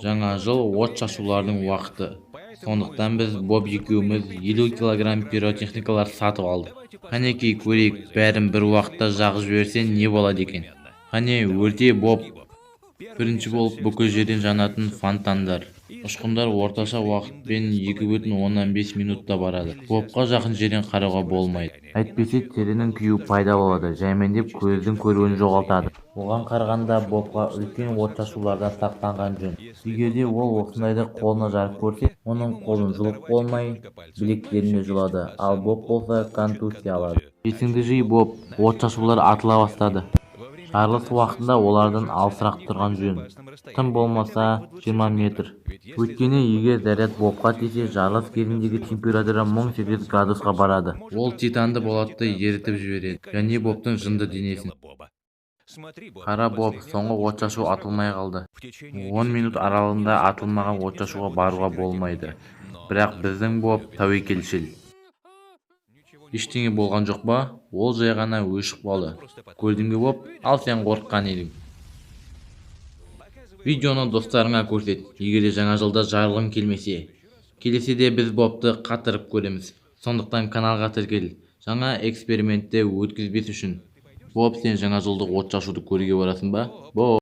Жаңа жыл от шашулардың уақыты. Сондықтан біз Боб екеуміз 50 килограмм пиротехникалар сатып алдық. Қанекей көрейік, бәрін бір уақытта жағып жіберсе не болады екен. Қане өрте Боб. Бірінші болып бүкіл жерден жанатын фонтандар. Ұшқындар орташа уақытпен 2,5 минутта барады. Бобқа жақын жерден қарауға болмайды. Әйтпесе терінің күйі пайда болады, жәймендеп көздің көруін жоғалтады. Оған қарағанда Бобқа үлкен отшашулардан сақтанған жөн. Егерде ол осындайды қолына жарып көрсе, оның қолын жұлып болмай, білектеріне жұлады, ал Боб болса контузия алады. Есіңді жи Боб, отшашулар атыла бастады. Жарылыс уақытында олардан алысырақ тұрған жөн. Тым болмаса 20 метр. Өйткені егер заряд Бобқа тисе, жарылыс кезіндегі температура 1800 градусқа барады. Ол титанды болатты ерітіп жібереді, және Бобтың жынды денесін. Қара Боб, соңғы отшашу атылмай қалды. 10 минут аралығында атылмаған отшашуға баруға болмайды. Бірақ біздің Боб тәуекелшіл. Ештеңе болған жоқ па? Ол жай ғана өшіп қалды. Көрдің бе Боб? Ал сен қорыққан едің. Видеоны достарыңа көрсет. Егер де жаңа жылда жарылғың келмесе. Келеседе біз Бобты қатырып көреміз. Сондықтан каналға тіркел. Жаңа экспериментті өткізбес үшін. Боб, сен жаңа жылдық отшашуды көруге барасың ба? Боб.